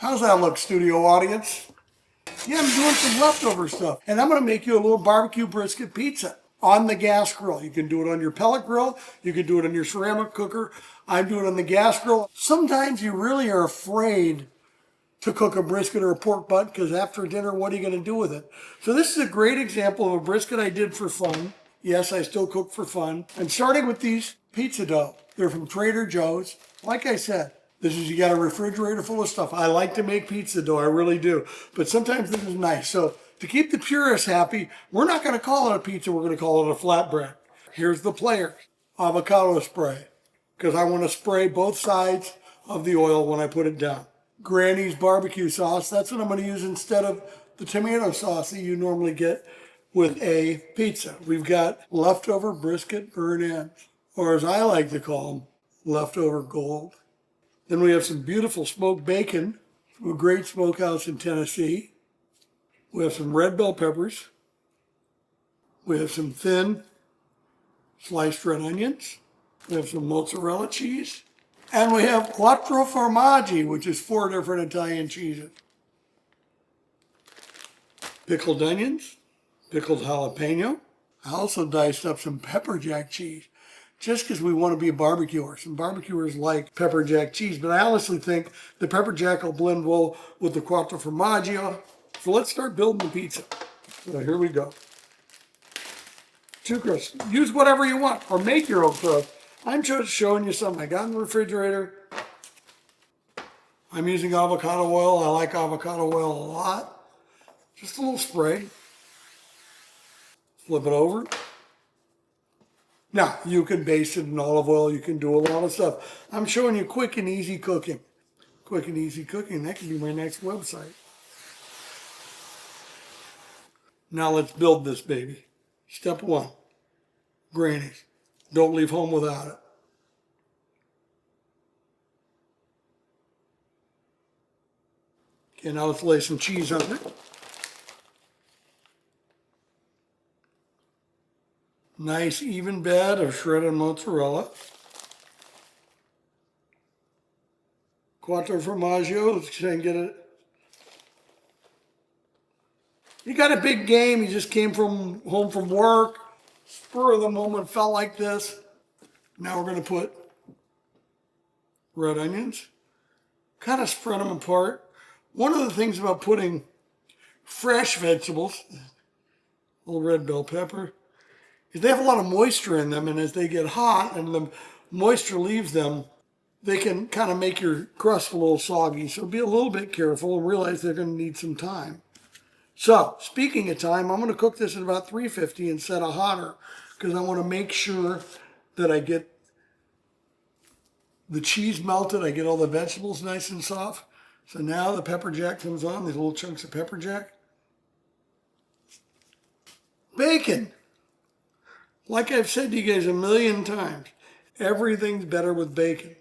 How's that look, studio audience? Yeah, I'm doing some leftover stuff. And I'm going to make you a little barbecue brisket pizza on the gas grill. You can do it on your pellet grill. You can do it on your ceramic cooker. I'm doing it on the gas grill. Sometimes you really are afraid to cook a brisket or a pork butt because after dinner, what are you going to do with it? So this is a great example of a brisket I did for fun. Yes, I still cook for fun. I'm starting with these pizza dough. They're from Trader Joe's. Like I said, you got a refrigerator full of stuff. I like to make pizza dough, I really do. But sometimes this is nice. So to keep the purists happy, we're not going to call it a pizza, we're going to call it a flatbread. Here's the player, avocado spray, because I want to spray both sides of the oil when I put it down. Granny's barbecue sauce, that's what I'm going to use instead of the tomato sauce that you normally get with a pizza. We've got leftover brisket burnt ends, or as I like to call them, leftover gold. Then we have some beautiful smoked bacon from a great smokehouse in Tennessee. We have some red bell peppers. We have some thin sliced red onions. We have some mozzarella cheese. And we have quattro formaggi, which is 4 different Italian cheeses. Pickled onions, pickled jalapeno. I also diced up some pepper jack cheese, just because we want to be a barbecuer. Some barbecuers like pepper jack cheese, but I honestly think the pepper jack will blend well with the quattro formaggio. So let's start building the pizza. So here we go. 2 crusts. Use whatever you want, or make your own crust. I'm just showing you something I got in the refrigerator. I'm using avocado oil. I like avocado oil a lot. Just a little spray. Flip it over. Now, you can baste it in olive oil. You can do a lot of stuff. I'm showing you quick and easy cooking. Quick and easy cooking. That could be my next website. Now let's build this baby. Step 1. Grannies. Don't leave home without it. Okay, now let's lay some cheese on it. Nice even bed of shredded mozzarella. Quattro formaggio, let's try and get it. You got a big game, you just came home from work, spur of the moment, felt like this. Now we're going to put red onions, kind of spread them apart. One of the things about putting fresh vegetables, a little red bell pepper, is they have a lot of moisture in them, and as they get hot and the moisture leaves them, they can kind of make your crust a little soggy. So be a little bit careful and realize they're going to need some time. So, speaking of time, I'm going to cook this at about 350 instead of hotter, because I want to make sure that I get the cheese melted, I get all the vegetables nice and soft. So now the pepper jack comes on, these little chunks of pepper jack. Bacon. Like I've said to you guys a million times, everything's better with bacon.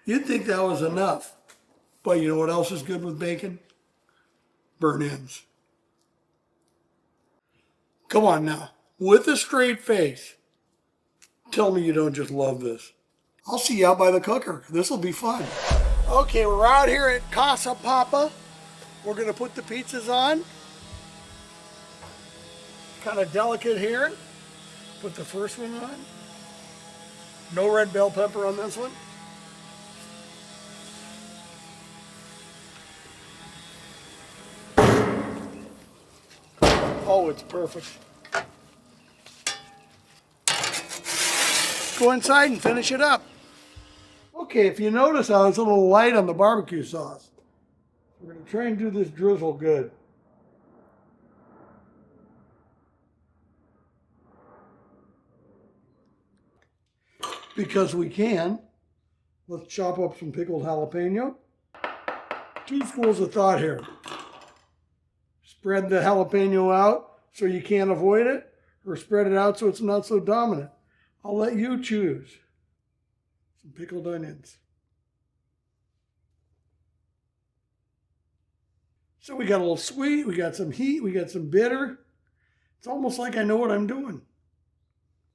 You'd think that was enough, but you know what else is good with bacon? Burnt ends. Come on now, with a straight face, tell me you don't just love this. I'll see you out by the cooker. This will be fun. Okay, we're out here at Casa Papa. We're going to put the pizzas on. Kind of delicate here. Put the first one on. No red bell pepper on this one. Oh, it's perfect. Go inside and finish it up. Okay, if you notice I was a little light on the barbecue sauce. We're going to try and do this drizzle good. Because we can. Let's chop up some pickled jalapeno. 2 schools of thought here. Spread the jalapeno out so you can't avoid it, or spread it out so it's not so dominant. I'll let you choose. Some pickled onions. So we got a little sweet, we got some heat, we got some bitter. It's almost like I know what I'm doing.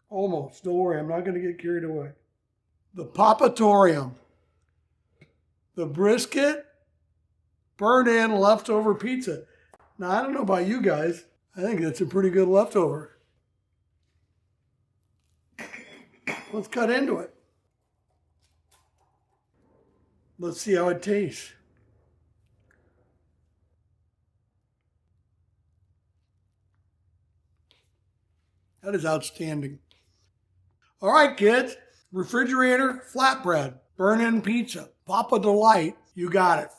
Almost. Don't worry, I'm not going to get carried away. The Papatorium. The brisket burn-in leftover pizza. Now, I don't know about you guys. I think that's a pretty good leftover. Let's cut into it. Let's see how it tastes. That is outstanding. All right, kids. Refrigerator flatbread, burn-in pizza, Papa Delight. You got it.